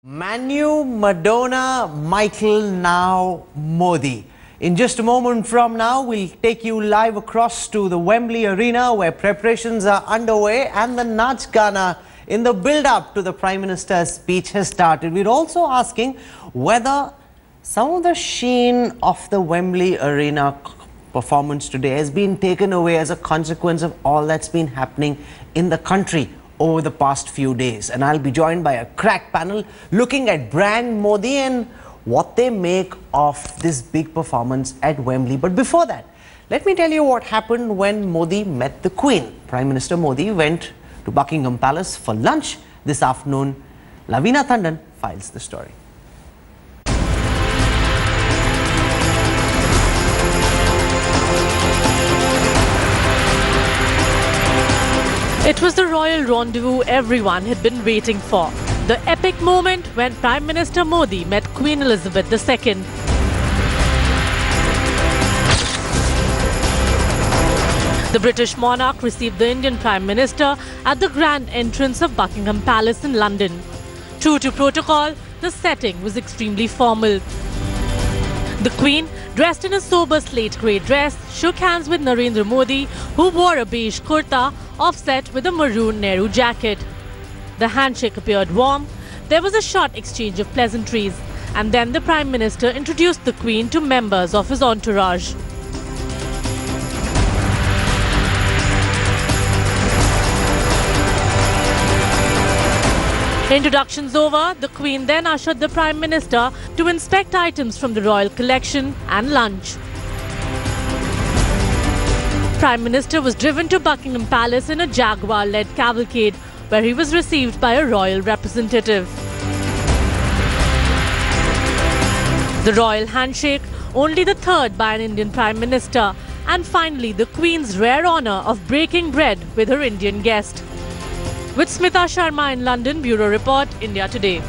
Manu, Madonna, Michael, now Modi. In just a moment from now, we'll take you live across to the Wembley Arena where preparations are underway and the Nach Gana in the build-up to the Prime Minister's speech has started. We're also asking whether some of the sheen of the Wembley Arena performance today has been taken away as a consequence of all that's been happening in the country over the past few days. And I'll be joined by a crack panel looking at brand Modi and what they make of this big performance at Wembley. But before that, let me tell you what happened when Modi met the Queen. Prime Minister Modi went to Buckingham Palace for lunch this afternoon. Lavina Tandon files the story. It was the royal rendezvous everyone had been waiting for. The epic moment when Prime Minister Modi met Queen Elizabeth II. The British monarch received the Indian Prime Minister at the grand entrance of Buckingham Palace in London. True to protocol, the setting was extremely formal. The Queen, dressed in a sober slate grey dress, shook hands with Narendra Modi, who wore a beige kurta offset with a maroon Nehru jacket. The handshake appeared warm. There was a short exchange of pleasantries, and then the Prime Minister introduced the Queen to members of his entourage. Introductions over, the Queen then ushered the Prime Minister to inspect items from the royal collection and lunch. Prime Minister was driven to Buckingham Palace in a Jaguar-led cavalcade, where he was received by a royal representative. The royal handshake, only the third by an Indian Prime Minister, and finally the Queen's rare honour of breaking bread with her Indian guest. With Smita Sharma in London, Bureau Report, India Today.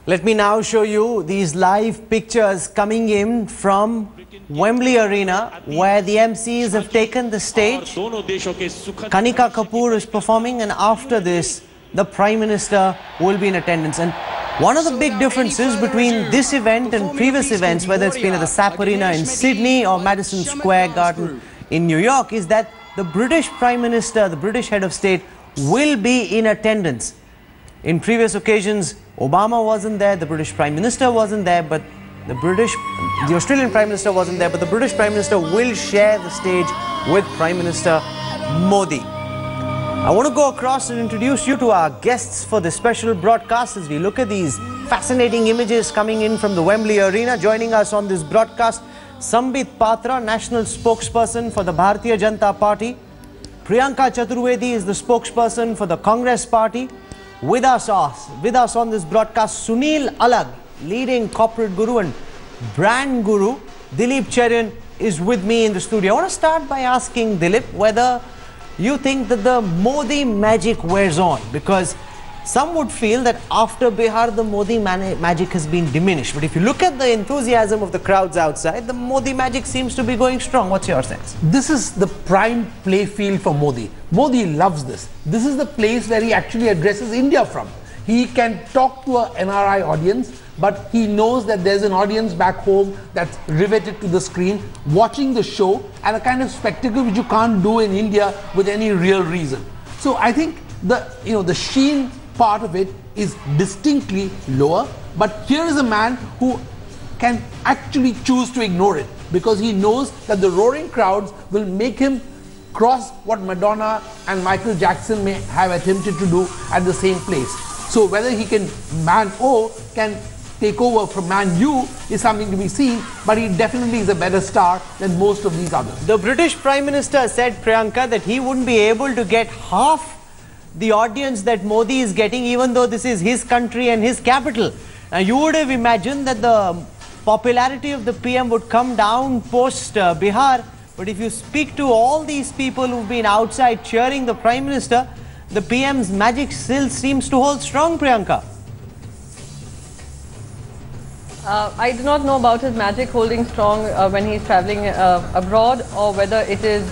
Let me now show you these live pictures coming in from Wembley Arena, where the MCs have taken the stage. Kanika Kapoor is performing, and after this, the Prime Minister will be in attendance. And one of the big differences between this event and previous events, whether it's been at the SAP Arena in Sydney or Madison Square Garden in New York, is that the British Prime Minister, the British Head of State, will be in attendance. In previous occasions, Obama wasn't there, the British Prime Minister wasn't there, but the Australian Prime Minister wasn't there, but the British Prime Minister will share the stage with Prime Minister Modi. I want to go across and introduce you to our guests for this special broadcast as we look at these fascinating images coming in from the Wembley Arena. Joining us on this broadcast, Sambit Patra, National Spokesperson for the Bharatiya Janata Party. Priyanka Chaturvedi is the spokesperson for the Congress Party. With us on this broadcast, Sunil Alag, leading corporate guru and brand guru. Dilip Cherian is with me in the studio. I want to start by asking Dilip whether you think that the Modi magic wears on, because some would feel that after Bihar, the Modi magic has been diminished. But if you look at the enthusiasm of the crowds outside, the Modi magic seems to be going strong. What's your sense? This is the prime play field for Modi. Modi loves this. This is the place where he actually addresses India from. He can talk to an NRI audience, but he knows that there's an audience back home that's riveted to the screen, watching the show, and a kind of spectacle which you can't do in India with any real reason. So I think the sheen part of it is distinctly lower, but here is a man who can actually choose to ignore it, because he knows that the roaring crowds will make him cross what Madonna and Michael Jackson may have attempted to do at the same place. So whether he can, man O can take over from man U is something to be seen, but he definitely is a better star than most of these others. The British Prime Minister said, Priyanka, that he wouldn't be able to get half the audience that Modi is getting, even though this is his country and his capital. Now, you would have imagined that the popularity of the PM would come down post Bihar, but if you speak to all these people who've been outside cheering the Prime Minister, the PM's magic still seems to hold strong, Priyanka. I do not know about his magic holding strong when he's traveling abroad, or whether it is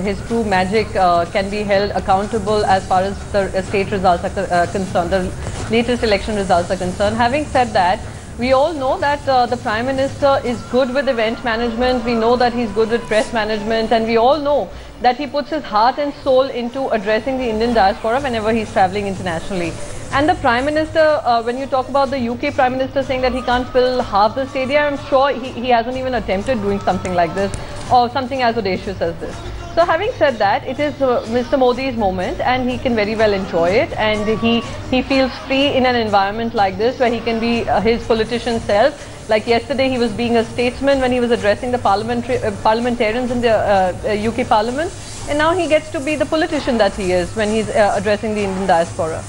his true magic can be held accountable as far as the state results are concerned, the latest election results are concerned. Having said that, we all know that the Prime Minister is good with event management, we know that he's good with press management, and we all know that he puts his heart and soul into addressing the Indian diaspora whenever he's traveling internationally. And the Prime Minister, when you talk about the UK Prime Minister saying that he can't fill half the stadium, I'm sure he hasn't even attempted doing something like this, or something as audacious as this. So having said that, it is Mr. Modi's moment, and he can very well enjoy it, and he feels free in an environment like this where he can be his politician self. Like yesterday, he was being a statesman when he was addressing the parliamentarians in the UK Parliament, and now he gets to be the politician that he is when he's addressing the Indian diaspora.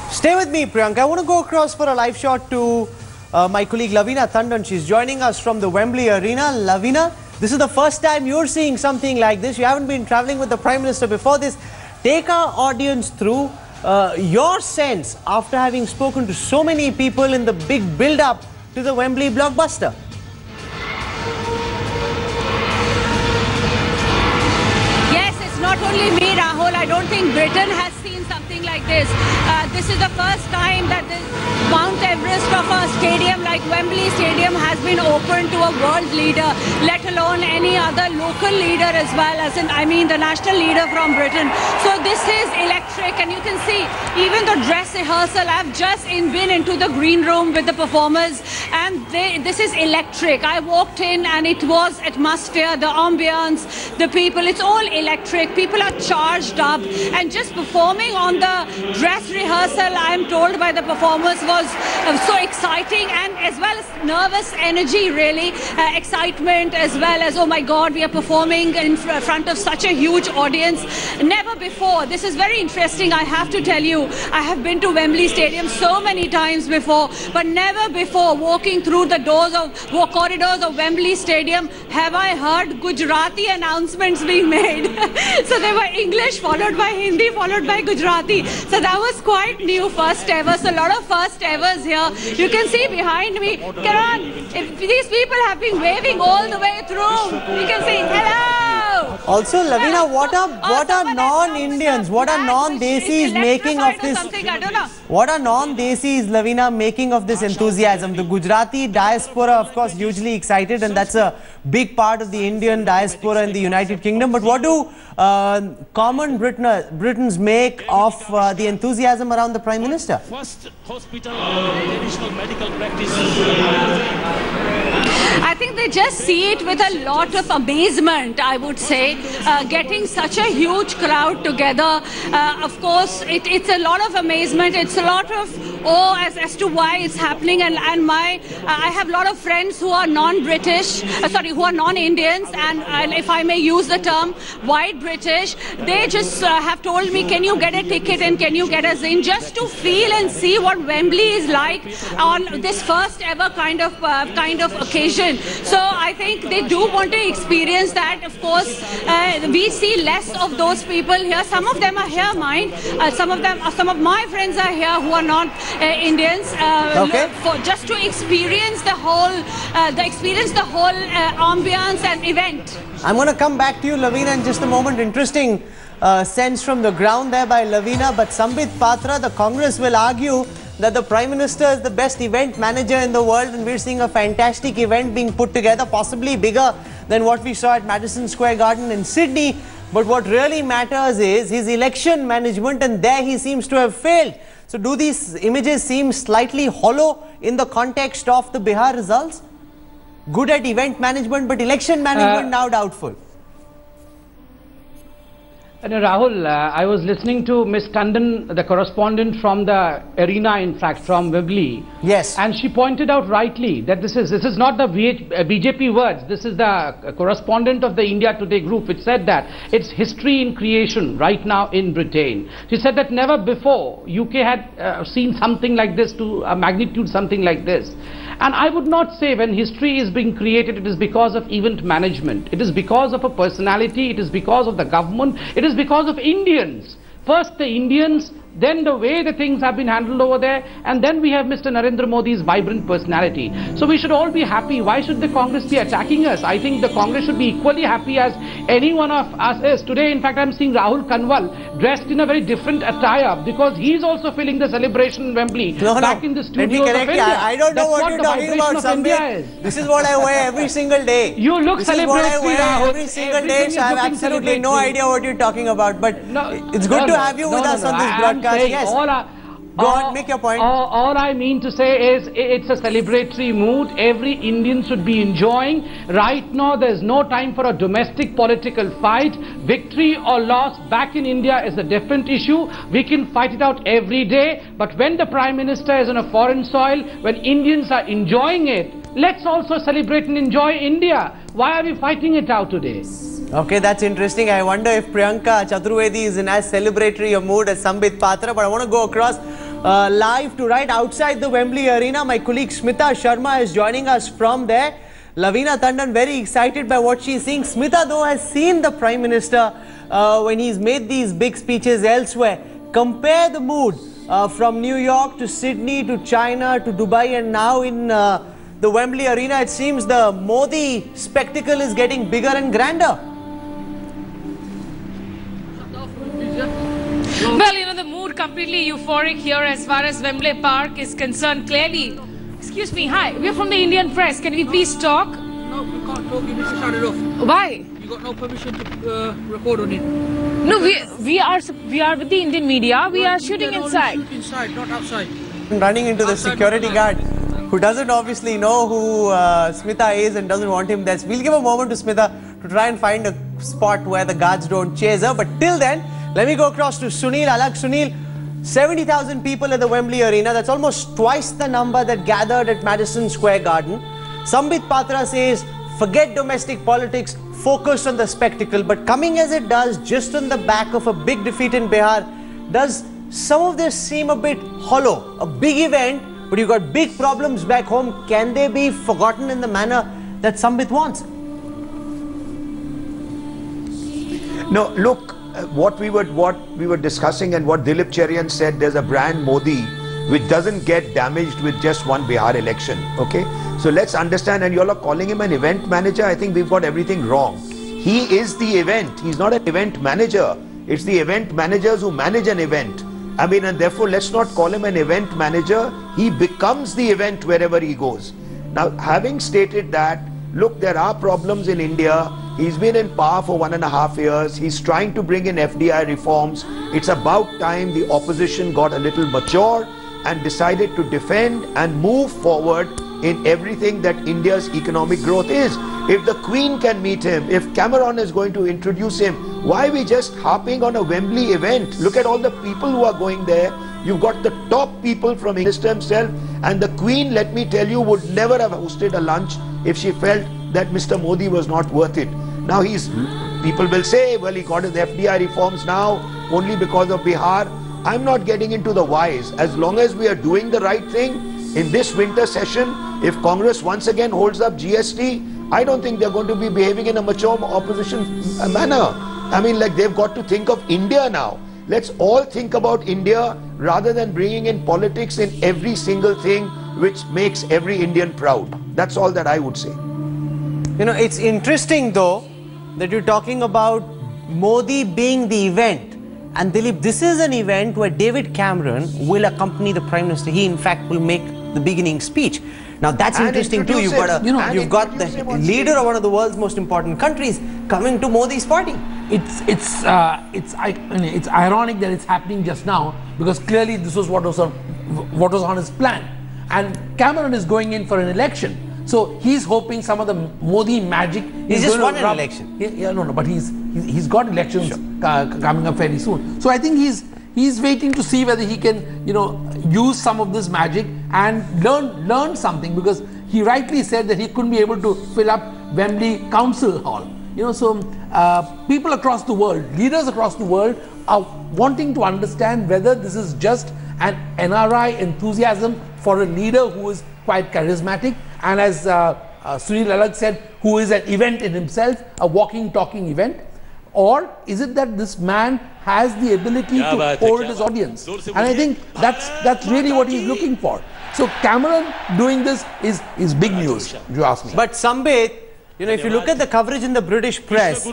Stay with me, Priyanka. I want to go across for a live shot to my colleague Lavina Tandon. She's joining us from the Wembley Arena. Lavina, this is the first time you're seeing something like this. You haven't been traveling with the Prime Minister before this. Take our audience through your sense after having spoken to so many people in the big build-up to the Wembley blockbuster. Yes, it's not only me, Rahul. I don't think Britain has seen something like this. This is the first time that the Mount Everest of a stadium like Wembley Stadium has been opened to a world leader, let alone any other local leader as well, as in, I mean, the national leader from Britain. So this is electric, and you can see even the dress rehearsal. I've just been into the green room with the performers, and this is electric. I walked in and it was atmosphere, the ambience, the people, it's all electric. People are charged up, and just performing on the dress rehearsal, I'm told by the performers, was so exciting, and as well as nervous energy, really, excitement as well as, oh my God, we are performing in front of such a huge audience. Never before. This is very interesting. I have to tell you, I have been to Wembley Stadium so many times before, but never before walking through the corridors of Wembley Stadium have I heard Gujarati announcements being made. So they were English followed by Hindi followed by Gujarati. So that was quite new, first ever. So a lot of first evers here. You can see behind me. Come on, if these people have been waving all the way through. You can see hello. Also, Lavina, what are non-Indians, what are non-Desis making of this? What are non-Desis, Lavina, making of this enthusiasm? The Gujarati diaspora, of course, hugely excited, and that's a big part of the Indian diaspora in the United Kingdom. But what do common Britons make of the enthusiasm around the Prime Minister? First hospital, traditional medical practice. I think they just see it with a lot of amazement, I would say, getting such a huge crowd together. Of course, it's a lot of amazement, it's a lot of awe as to why it's happening, and I have a lot of friends who are non-British, who are non-Indians, and if I may use the term, white British. They just have told me, can you get a ticket and can you get us in, just to feel and see what Wembley is like on this first ever kind of occasion. So I think they do want to experience that. Of course, we see less of those people here. Some of them are here, some of my friends are here who are not Indians, just to experience the whole ambience and event. I'm going to come back to you, Lavina, in just a moment. Interesting sense from the ground there by Lavina. But Sambit Patra, the Congress will argue that the Prime Minister is the best event manager in the world, and we're seeing a fantastic event being put together, possibly bigger than what we saw at Madison Square Garden in Sydney. But what really matters is his election management, and there he seems to have failed. So do these images seem slightly hollow in the context of the Bihar results? Good at event management, but election management now doubtful. Rahul, I was listening to Ms. Tandon, the correspondent from the arena, in fact, from Wembley. Yes. And she pointed out rightly that this is not the BJP words. This is the correspondent of the India Today group, which said that it's history in creation right now in Britain. She said that never before UK had seen something like this, to a magnitude something like this. And I would not say when history is being created, it is because of event management. It is because of a personality. It is because of the government. It is because of Indians. First the Indians, then the way the things have been handled over there, and then we have Mr. Narendra Modi's vibrant personality. So we should all be happy. Why should the Congress be attacking us? I think the Congress should be equally happy as any one of us is. Today, in fact, I'm seeing Rahul Kanwal dressed in a very different attire because he's also feeling the celebration in Wembley back in the studios of India. I don't know what you're talking about, Sandeep. This is what I wear every single day. You look celebratory, Rahul. Every single day, so I have absolutely no idea what you're talking about. But it's good to have you with us on this broadcast. Yes. Go on, make your point. All I mean to say is it's a celebratory mood. Every Indian should be enjoying. Right now, there's no time for a domestic political fight. Victory or loss back in India is a different issue. We can fight it out every day. But when the Prime Minister is on a foreign soil, when Indians are enjoying it, let's also celebrate and enjoy India. Why are we fighting it out today? Okay, that's interesting. I wonder if Priyanka Chaturvedi is in as celebratory a mood as Sambit Patra. But I want to go across live to right outside the Wembley Arena. My colleague Smita Sharma is joining us from there. Lavina Tandon very excited by what she's seeing. Smita, though, has seen the Prime Minister when he's made these big speeches elsewhere. Compare the mood from New York to Sydney to China to Dubai and now in the Wembley Arena. It seems the Modi spectacle is getting bigger and grander. Well, you know, the mood completely euphoric here as far as Wembley Park is concerned. Clearly, excuse me, hi, we're from the Indian press. Can we please talk? No, we can't talk. You need to shut it off. Why? You got no permission to record on it. No, we are with the Indian media. We are shooting inside. Shoot inside, not outside. Running into the security guard, who doesn't obviously know who Smita is and doesn't want him there. We'll give a moment to Smita to try and find a spot where the guards don't chase her. But till then, let me go across to Sunil. Sunil, 70,000 people at the Wembley Arena. That's almost twice the number that gathered at Madison Square Garden. Sambit Patra says, forget domestic politics, focus on the spectacle. But coming as it does, just on the back of a big defeat in Bihar, does some of this seem a bit hollow? A big event, but you've got big problems back home. Can they be forgotten in the manner that Sambit wants? No, look, what we were discussing and what Dilip Cherian said, there's a brand Modi which doesn't get damaged with just one Bihar election. Okay, so let's understand. And you all are calling him an event manager. I think we've got everything wrong. He is the event. He's not an event manager. It's the event managers who manage an event. I mean, and therefore let's not call him an event manager. He becomes the event wherever he goes. Now, having stated that, look, there are problems in India. He's been in power for 1.5 years. He's trying to bring in FDI reforms. It's about time the opposition got a little mature and decided to defend and move forward in everything that India's economic growth is. If the Queen can meet him, if Cameron is going to introduce him, why are we just harping on a Wembley event? Look at all the people who are going there. You've got the top people from the Minister himself, and the Queen, let me tell you, would never have hosted a lunch if she felt that Mr. Modi was not worth it. Now people will say, well, he got his FDI reforms now only because of Bihar. I'm not getting into the whys. As long as we are doing the right thing in this winter session, if Congress once again holds up GST, I don't think they're going to be behaving in a mature opposition manner. I mean, like, they've got to think of India now. Let's all think about India rather than bringing in politics in every single thing which makes every Indian proud. That's all that I would say. You know, it's interesting though that you're talking about Modi being the event. And Dilip, this is an event where David Cameron will accompany the Prime Minister. He, in fact, will make the beginning speech. Now, that's interesting too. You've got the leader of one of the world's most important countries coming to Modi's party. It's ironic that it's happening just now, because clearly this was what was on his plan. And Cameron is going in for an election. So he's hoping some of the Modi magic. He's just won an election. But he's got elections coming up very soon. So I think he's waiting to see whether he can, use some of this magic and learn something, because he rightly said that he couldn't be able to fill up Wembley Council Hall. So people across the world, leaders across the world, are wanting to understand whether this is just an NRI enthusiasm for a leader who is quite charismatic, and as Sunil Alagh said, who is an event in himself, a walking, talking event, or is it that this man has the ability to hold his audience? And I think that's really what he's looking for. So Cameron doing this is big news, if you ask me. But Sambit, you know, if you look at the coverage in the British press,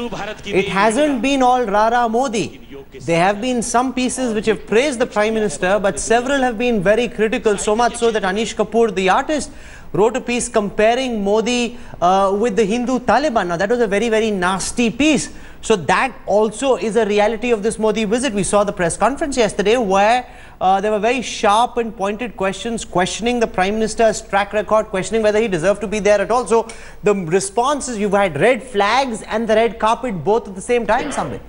it hasn't been all Rara Modi. There have been some pieces which have praised the Prime Minister, but several have been very critical, so much so that Anish Kapoor, the artist, wrote a piece comparing Modi with the Hindu Taliban. Now, that was a very, very nasty piece. So that also is a reality of this Modi visit. We saw the press conference yesterday where there were very sharp and pointed questions questioning the Prime Minister's track record, questioning whether he deserved to be there at all. So the response is you've had red flags and the red carpet both at the same time, Sambit.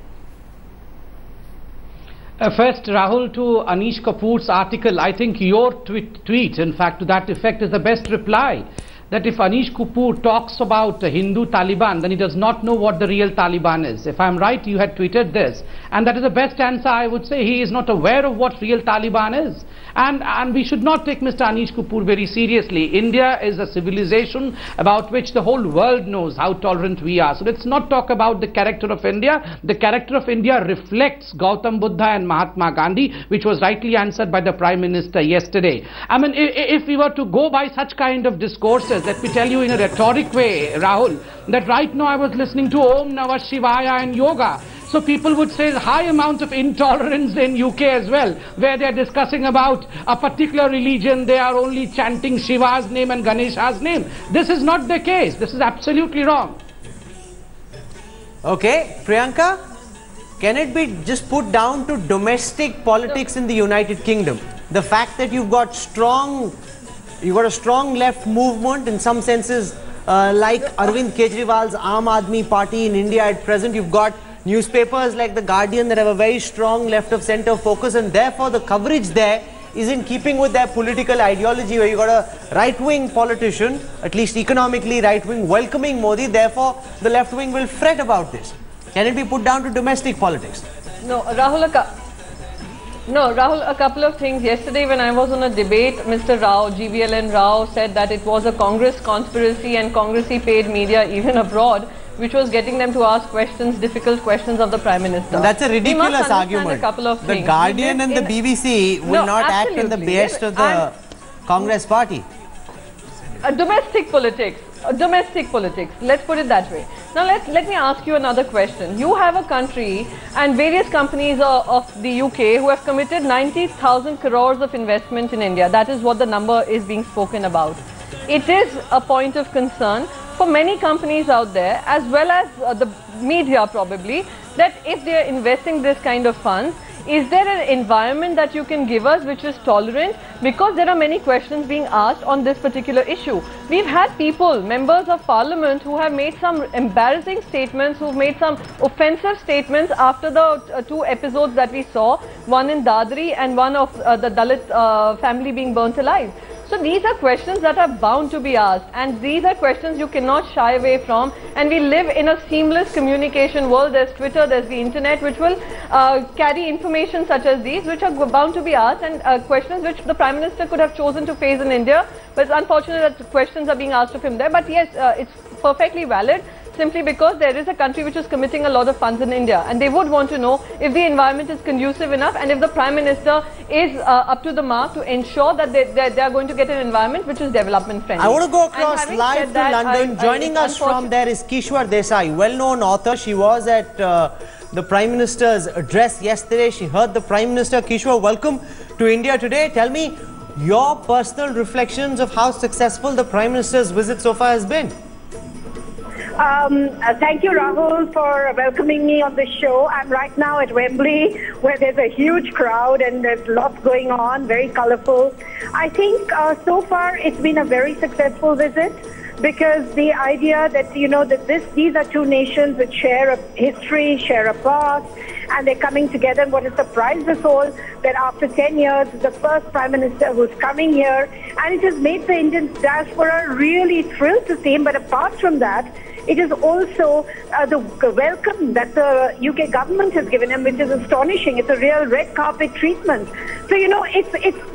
First, Rahul, to Anish Kapoor's article, I think your tweet, in fact, to that effect is the best reply. That if Anish Kapoor talks about Hindu Taliban, then he does not know what the real Taliban is. If I'm right, you had tweeted this. And that is the best answer, I would say. He is not aware of what real Taliban is. And we should not take Mr. Anish Kapoor very seriously. India is a civilization about which the whole world knows how tolerant we are. So let's not talk about the character of India. The character of India reflects Gautam Buddha and Mahatma Gandhi, which was rightly answered by the Prime Minister yesterday. I mean, if we were to go by such kind of discourses, let me tell you in a rhetoric way, Rahul, that right now I was listening to Om Namah Shivaya and yoga. So people would say high amount of intolerance in UK as well, where they are discussing about a particular religion, they are only chanting Shiva's name and Ganesha's name. This is not the case. This is absolutely wrong. Okay, Priyanka, can it be just put down to domestic politics in the United Kingdom? The fact that you've got a strong left movement in some senses, like Arvind Kejriwal's Aam Aadmi Party in India at present. You've got newspapers like The Guardian that have a very strong left of centre focus, and therefore the coverage there is in keeping with their political ideology, where you've got a right-wing politician, at least economically right-wing, welcoming Modi. Therefore the left wing will fret about this. Can it be put down to domestic politics? No, Rahul, a couple of things. Yesterday when I was on a debate, Mr. Rao, GVLN Rao, said that it was a Congress conspiracy and Congressy paid media even abroad, which was getting them to ask questions, difficult questions of the Prime Minister. That's a ridiculous argument. A couple of the Guardian and the BBC will not act in the behest of the Congress party. Domestic politics. Domestic politics, let's put it that way. Now let me ask you another question. You have a country and various companies of the UK who have committed 90,000 crores of investment in India. That is what the number is being spoken about. It is a point of concern for many companies out there, as well as the media probably, that if they are investing this kind of funds, is there an environment that you can give us which is tolerant? Because there are many questions being asked on this particular issue. We've had people, members of parliament, who have made some embarrassing statements, who've made some offensive statements after the two episodes that we saw, one in Dadri and one of the Dalit family being burnt alive. So these are questions that are bound to be asked, and these are questions you cannot shy away from. And we live in a seamless communication world. There's Twitter, there's the internet, which will carry information such as these, which are bound to be asked, and questions which the Prime Minister could have chosen to face in India. But it's unfortunate that questions are being asked of him there. But yes, it's perfectly valid, simply because there is a country which is committing a lot of funds in India, and they would want to know if the environment is conducive enough and if the Prime Minister is up to the mark to ensure that they are going to get an environment which is development friendly. I want to go across live to London. Joining us from there is Kishwar Desai, well-known author. She was at the Prime Minister's address yesterday. She heard the Prime Minister. Kishwar, welcome to India today. Tell me your personal reflections of how successful the Prime Minister's visit so far has been. Thank you, Rahul, for welcoming me on the show. I'm right now at Wembley, where there's a huge crowd and there's lots going on, very colorful. I think so far it's been a very successful visit, because the idea that, you know, that these are two nations which share a history, share a past, and they're coming together. And what has surprised us all, that after 10 years, the first Prime Minister who's coming here, and it has made the Indian diaspora really thrilled to see him. But apart from that, It is also the welcome that the UK government has given him, which is astonishing. It's a real red carpet treatment. So, you know,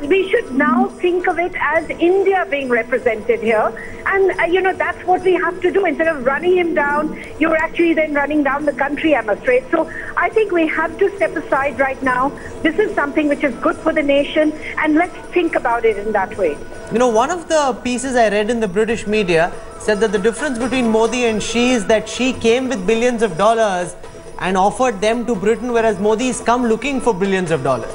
we should now think of it as India being represented here. And, you know, that's what we have to do. Instead of running him down, you're actually then running down the country, I'm afraid. So I think we have to step aside right now. This is something which is good for the nation, and let's think about it in that way. You know, one of the pieces I read in the British media said that the difference between Modi and Xi is that Xi came with billions of dollars and offered them to Britain, whereas Modi's come looking for billions of dollars.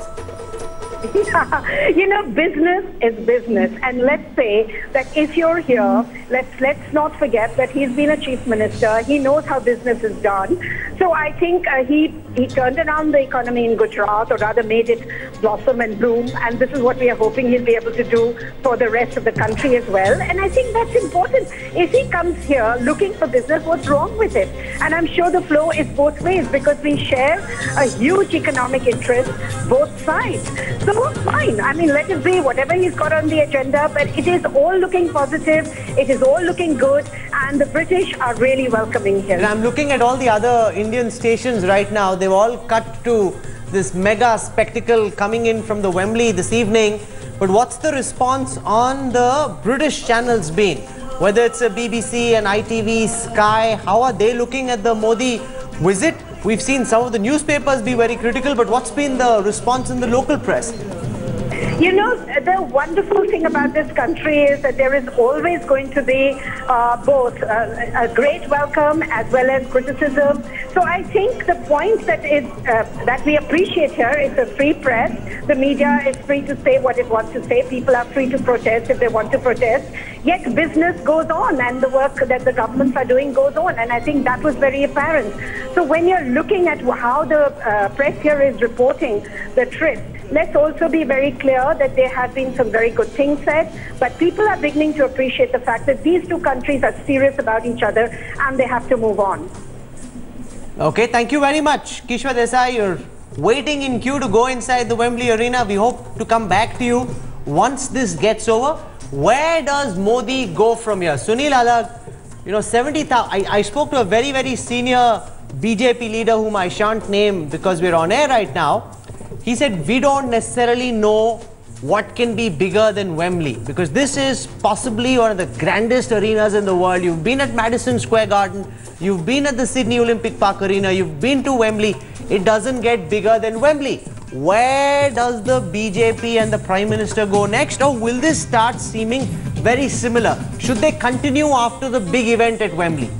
You know, business is business, and let's say that if you're here, let's not forget that he's been a chief minister. He knows how business is done. So I think he turned around the economy in Gujarat, or rather made it blossom and bloom, and this is what we are hoping he'll be able to do for the rest of the country as well. And I think that's important. If he comes here looking for business, what's wrong with it? And I'm sure the flow is both ways, because we share a huge economic interest, both sides. So fine. I mean, let it be whatever he's got on the agenda, but it is all looking positive. It is all looking good, and the British are really welcoming him. And I'm looking at all the other Indian stations right now. They've all cut to this mega spectacle coming in from the Wembley this evening. But what's the response on the British channels been? Whether it's a BBC, an ITV, Sky, how are they looking at the Modi visit? We've seen some of the newspapers be very critical, but what's been the response in the local press? You know, the wonderful thing about this country is that there is always going to be both a great welcome as well as criticism. So I think the point that we appreciate here is the free press. The media is free to say what it wants to say. People are free to protest if they want to protest. Yet business goes on, and the work that the governments are doing goes on. And I think that was very apparent. So when you're looking at how the press here is reporting the trip, let's also be very clear that there have been some very good things said, but people are beginning to appreciate the fact that these two countries are serious about each other and they have to move on. Okay, thank you very much. Kishwa Desai, you're waiting in queue to go inside the Wembley Arena. We hope to come back to you once this gets over. Where does Modi go from here? Sunil Alag, you know, 70,000. I spoke to a very, very senior BJP leader whom I shan't name because we're on air right now. He said, we don't necessarily know what can be bigger than Wembley, because this is possibly one of the grandest arenas in the world. You've been at Madison Square Garden, you've been at the Sydney Olympic Park Arena, you've been to Wembley. It doesn't get bigger than Wembley. Where does the BJP and the Prime Minister go next, or will this start seeming very similar? Should they continue after the big event at Wembley?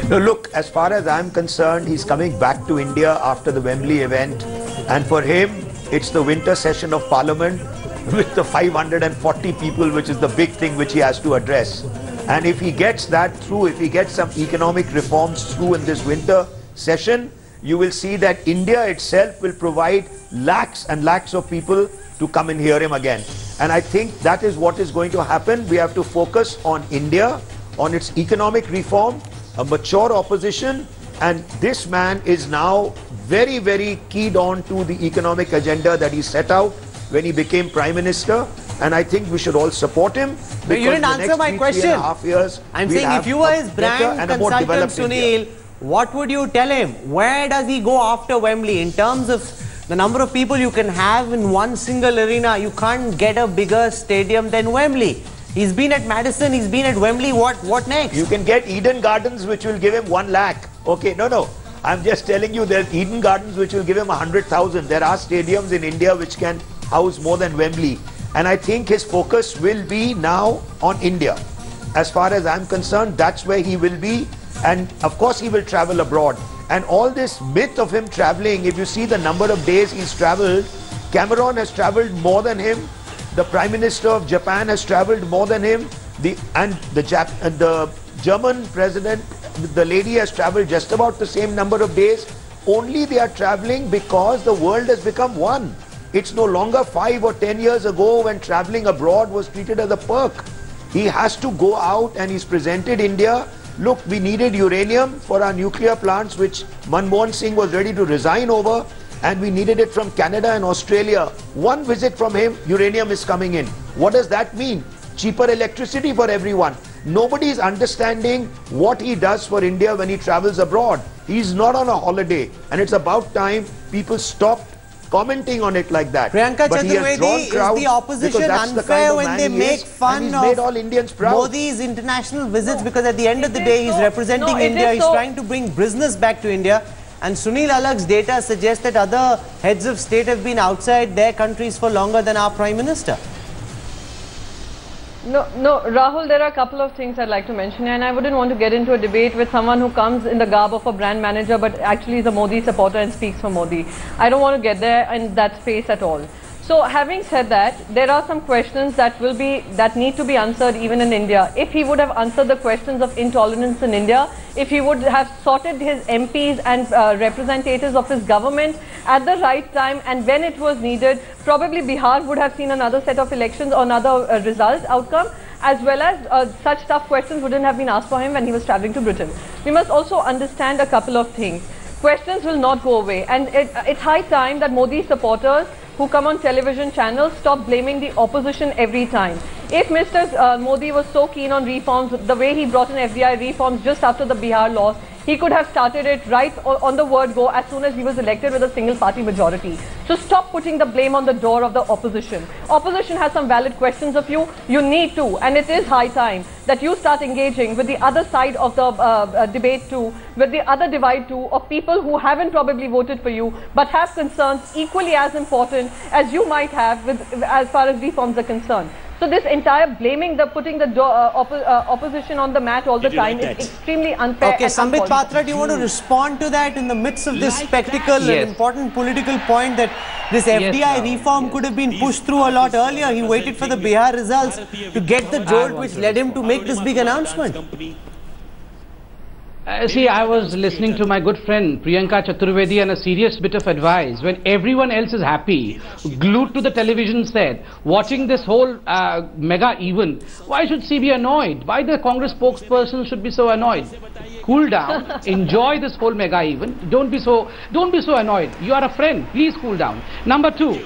No, look, as far as I'm concerned, he's coming back to India after the Wembley event. And for him, it's the winter session of Parliament with the 540 people, which is the big thing which he has to address. And if he gets that through, if he gets some economic reforms through in this winter session, you will see that India itself will provide lakhs and lakhs of people to come and hear him again. And I think that is what is going to happen. We have to focus on India, on its economic reform, a mature opposition, and this man is now very, very keyed on to the economic agenda that he set out when he became Prime Minister, and I think we should all support him. But you didn't answer my question. 3.5 years, I'm saying if you were his brand consultant, Sunil, what would you tell him? Where does he go after Wembley? In terms of the number of people you can have in one single arena, you can't get a bigger stadium than Wembley. He's been at Madison, he's been at Wembley, what next? You can get Eden Gardens, which will give him 1 lakh. Okay, no. I'm just telling you, there's Eden Gardens, which will give him 100,000. There are stadiums in India which can house more than Wembley. And I think his focus will be now on India. As far as I'm concerned, that's where he will be. And of course, he will travel abroad. And all this myth of him traveling, if you see the number of days he's traveled, Cameron has traveled more than him. The Prime Minister of Japan has traveled more than him. The German President, the lady, has traveled just about the same number of days. Only they are traveling because the world has become one. It's no longer 5 or 10 years ago when traveling abroad was treated as a perk. He has to go out, and he's presented India. Look, we needed uranium for our nuclear plants, which Manmohan Singh was ready to resign over. And we needed it from Canada and Australia. One visit from him, uranium is coming in. What does that mean? cheaper electricity for everyone. Nobody is understanding what he does for India when he travels abroad. He's not on a holiday, and it's about time people stop commenting on it like that. Priyanka Chaturvedi, is the opposition unfair when they make fun of all Indians proud. Modi's international visits? Because at the end of the day, he's representing India, he's trying to bring business back to India. And Sunil Alag's data suggests that other heads of state have been outside their countries for longer than our Prime Minister. No, Rahul, there are a couple of things I'd like to mention, and I wouldn't want to get into a debate with someone who comes in the garb of a brand manager but actually is a Modi supporter and speaks for Modi. I don't want to get there in that space at all. So having said that, there are some questions that need to be answered even in India. If he would have answered the questions of intolerance in India, if he would have sorted his MPs and representatives of his government at the right time and when it was needed, probably Bihar would have seen another set of elections or another outcome, as well as such tough questions wouldn't have been asked for him when he was traveling to Britain. We must also understand a couple of things. Questions will not go away, and it's high time that Modi supporters who come on television channels stop blaming the opposition every time. If Mr. Modi was so keen on reforms, the way he brought in FDI reforms just after the Bihar loss, he could have started it right on the word go as soon as he was elected with a single party majority. So stop putting the blame on the door of the opposition. Opposition has some valid questions of you. You need to, and it is high time that you start engaging with the other side of the debate too, with the other divide too, of people who haven't probably voted for you but have concerns equally as important as you might have as far as reforms are concerned. So this entire blaming, putting the opposition on the mat all the time is extremely unfair. Okay, Sambit Patra, do you want to respond to that in the midst of this spectacle, an important political point that this FDI reform could have been pushed through a lot earlier? He waited for the Bihar results to get the jolt which led him to make this big announcement. See, I was listening to my good friend Priyanka Chaturvedi and a serious bit of advice. When everyone else is happy, glued to the television set, watching this whole mega event, why should she be annoyed? Why the Congress spokesperson should be so annoyed? Cool down, enjoy this whole mega event. Don't be so annoyed. You are a friend. Please cool down. Number two,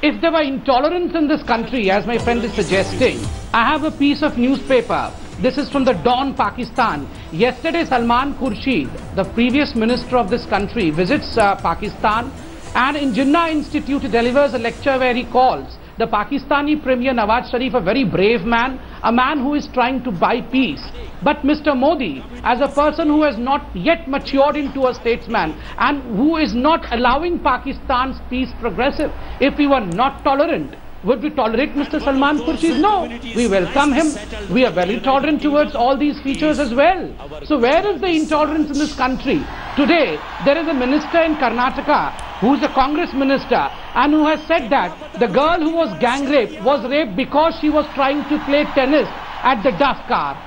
if there were intolerance in this country, as my friend is suggesting, I have a piece of newspaper. This is from the Dawn, Pakistan. Yesterday, Salman Khurshid, the previous minister of this country, visits Pakistan, and in Jinnah Institute he delivers a lecture where he calls the Pakistani Premier Nawaz Sharif a very brave man, a man who is trying to buy peace. But Mr. Modi, as a person who has not yet matured into a statesman and who is not allowing Pakistan's peace progressive, if he were not tolerant, would we tolerate Mr. Salman Khurshid? No. We welcome him. We are very tolerant towards all these features as well. So where is the intolerance in this country? Today, there is a minister in Karnataka who is a Congress minister and who has said that the girl who was gang raped was raped because she was trying to play tennis at the Duff car.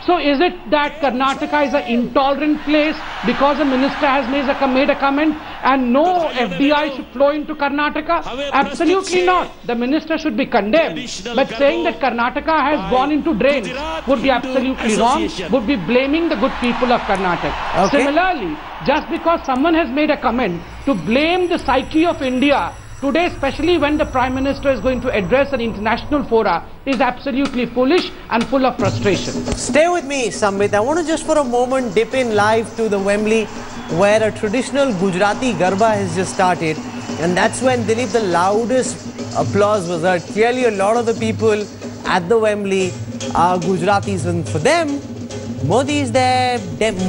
So is it that Karnataka is an intolerant place because a minister has made a comment and no FDI should flow into Karnataka? Absolutely not. The minister should be condemned. But saying that Karnataka has gone into drains would be absolutely wrong, would be blaming the good people of Karnataka. Okay. Similarly, just because someone has made a comment, to blame the psyche of India today, especially when the Prime Minister is going to address an international fora, is absolutely foolish and full of frustration. Stay with me, Sambit. I want to just for a moment dip in live to the Wembley, where a traditional Gujarati Garba has just started. And that's when, Dilip, the loudest applause was heard. Clearly, a lot of the people at the Wembley are Gujaratis, and for them, Modi is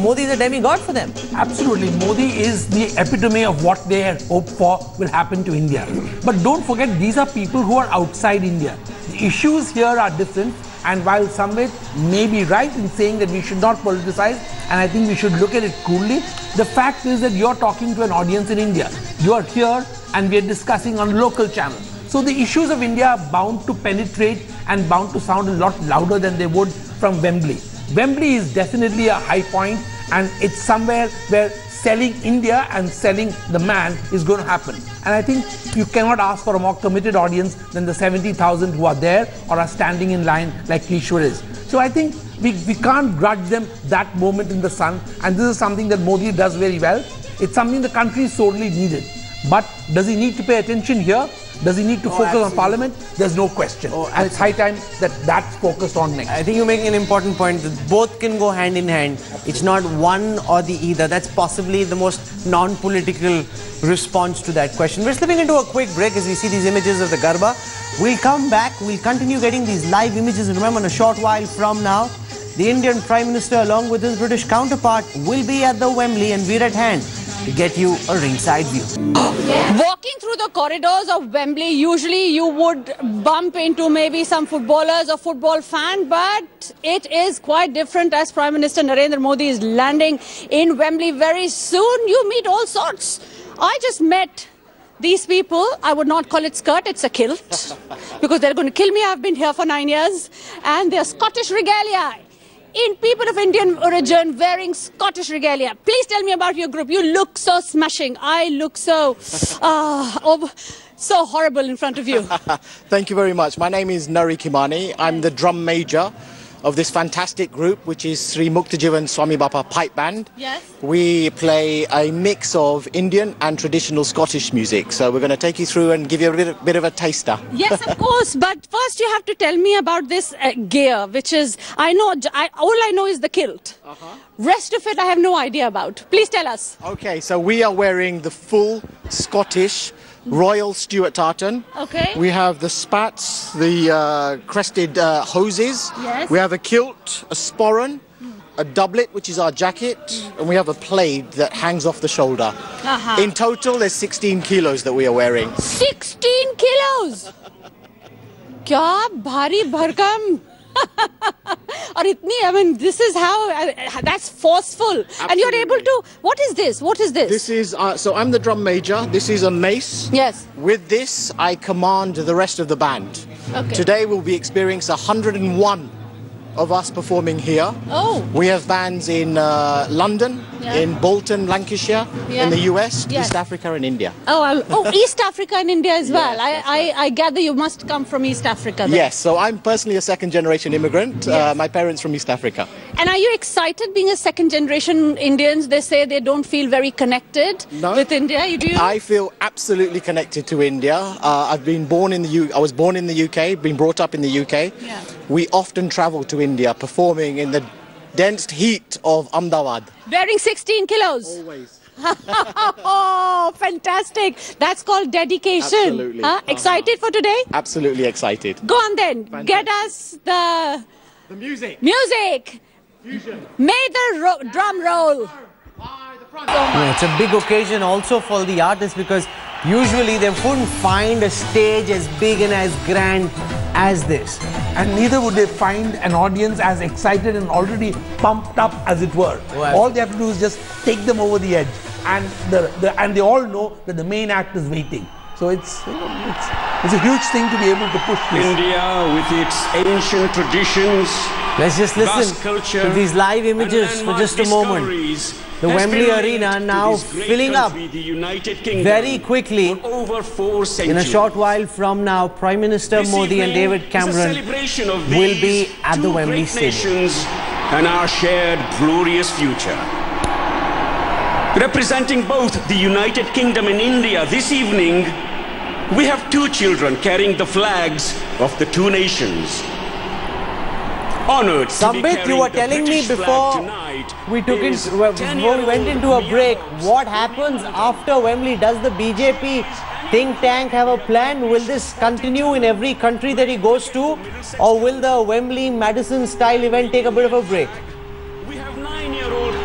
Modi is a demigod for them. Absolutely. Modi is the epitome of what they had hoped for will happen to India. But don't forget, these are people who are outside India. The issues here are different, and while Sambit may be right in saying that we should not politicize, and I think we should look at it coolly, the fact is that you're talking to an audience in India. You are here and we are discussing on local channels. So the issues of India are bound to penetrate and bound to sound a lot louder than they would from Wembley. Wembley is definitely a high point, and it's somewhere where selling India and selling the man is going to happen. And I think you cannot ask for a more committed audience than the 70,000 who are there or are standing in line like Kishore is. So I think we can't grudge them that moment in the sun, and this is something that Modi does very well. It's something the country sorely needed. But does he need to pay attention here? Does he need to focus on Parliament? There's no question. And it's high time that that's focused on next. I think you're making an important point that both can go hand in hand. It's not one or the either. That's possibly the most non-political response to that question. We're slipping into a quick break as we see these images of the Garba. We'll come back. We'll continue getting these live images. And remember, in a short while from now, the Indian Prime Minister along with his British counterpart will be at the Wembley, and we're at hand to get you a ringside view. Walking through the corridors of Wembley, usually you would bump into maybe some footballers or football fan, but it is quite different as Prime Minister Narendra Modi is landing in Wembley very soon. You meet all sorts. I just met these people. I would not call it skirt, it's a kilt, because they're going to kill me. I've been here for 9 years, and they're Scottish regalia. In people of Indian origin wearing Scottish regalia. Please tell me about your group. You look so smashing. I look so, so horrible in front of you. Thank you very much. My name is Nari Kimani. I'm the drum major of this fantastic group, which is Sri Muktajivan Swami Bapa Pipe Band. Yes. We play a mix of Indian and traditional Scottish music. So we're going to take you through and give you a bit of a taster. Yes, of course. But first you have to tell me about this gear, which is, all I know is the kilt. Rest of it I have no idea about. Please tell us. Okay, so we are wearing the full Scottish Royal Stuart tartan. Okay. We have the spats, the crested hoses. Yes. We have a kilt, a sporran, a doublet, which is our jacket, and we have a plaid that hangs off the shoulder. In total, there's 16 kilos that we are wearing. 16 kilos! Kya bhari bharkam! Or itni, I mean, this is how, that's forceful. Absolutely. And you're able to, what is this? What is this? This is, so I'm the drum major. This is a mace. Yes. With this, I command the rest of the band. Okay. Today we'll be experiencing 101 of us performing here. Oh. We have bands in London, in Bolton, Lancashire, in the US, East Africa and India. Oh, East Africa and India as well. I gather you must come from East Africa then. Yes, so I'm personally a second-generation immigrant. My parents from East Africa. And are you excited being a second-generation Indians? They say they don't feel very connected with India. Do you? I feel absolutely connected to India. I've been born in the I was born in the UK, been brought up in the UK. Yeah. We often travel to India, performing in the dense heat of Ahmedabad. Wearing 16 kilos. Always. Oh, fantastic. That's called dedication. Absolutely. Excited for today? Absolutely excited. Go on then. Fantastic. Get us the music. Music. Fusion. May the drum roll. Yeah, it's a big occasion also for the artists, because usually they wouldn't find a stage as big and as grand as this. And neither would they find an audience as excited and already pumped up as it were. Well, all they have to do is just take them over the edge, and and they all know that the main act is waiting. So it's a huge thing to be able to push this. India with its ancient traditions. Let's just listen to these live images for just a moment. The Wembley Arena now filling up very quickly. In a short while from now, Prime Minister Modi and David Cameron will be at the Wembley Stadium. And our shared glorious future. Representing both the United Kingdom and India this evening, we have two children carrying the flags of the two nations. Honored Sambit, you were telling me before we went into a break, what happens after Wembley? Does the BJP think tank have a plan? Will this continue in every country that he goes to, or will the Wembley Madison style event take a bit of a break?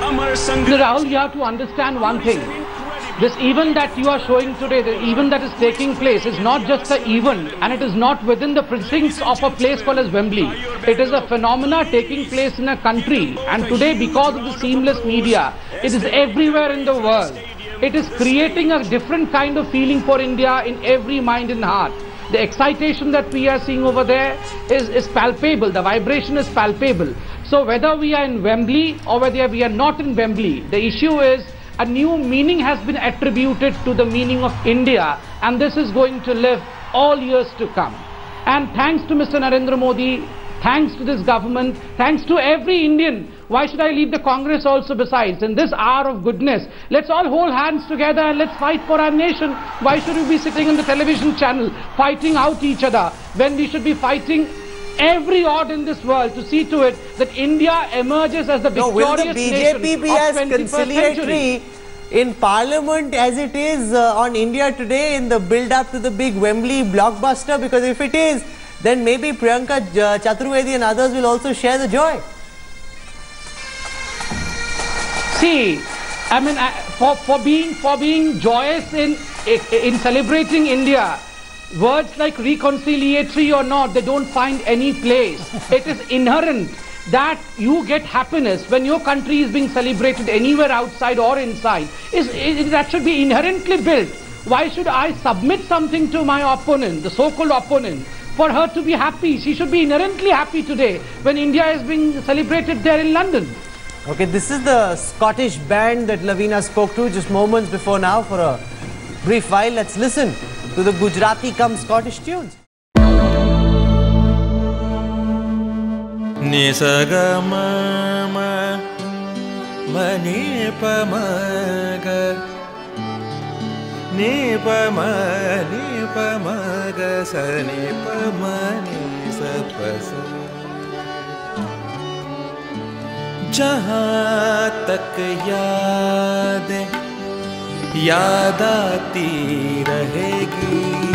Rahul, you have to understand one thing. This event that you are showing today, the event that is taking place, is not just an event, and it is not within the precincts of a place called as Wembley. It is a phenomena taking place in a country, and today, because of the seamless media, it is everywhere in the world. It is creating a different kind of feeling for India in every mind and heart. The excitation that we are seeing over there is palpable. The vibration is palpable. So whether we are in Wembley or whether we are not in Wembley, the issue is a new meaning has been attributed to the meaning of India, and this is going to live all years to come. And thanks to Mr. Narendra Modi, thanks to this government, thanks to every Indian. Why should I leave the Congress also besides? In this hour of goodness, let's all hold hands together and let's fight for our nation. Why should we be sitting on the television channel fighting out each other when we should be fighting every odd in this world to see to it that India emerges as the victorious nation of 21st century. In Parliament as it is on India today in the build-up to the big Wembley blockbuster? Because if it is, then maybe Priyanka Chaturvedi and others will also share the joy. See, I mean, for being joyous in celebrating India, words like reconciliatory or not, they don't find any place. It is inherent that you get happiness when your country is being celebrated anywhere outside or inside. That should be inherently built. Why should I submit something to my opponent, the so-called opponent, for her to be happy? She should be inherently happy today when India is being celebrated there in London. Okay, this is the Scottish band that Lavina spoke to just moments before now for a brief while. Let's listen to the Gujarati cum Scottish tunes. Ni sa ga ma ma ma ni pa ma ga ni pa ma ga sa ni pa ma ni sa pa sa. जहाँ तक यादें याद आती रहेगी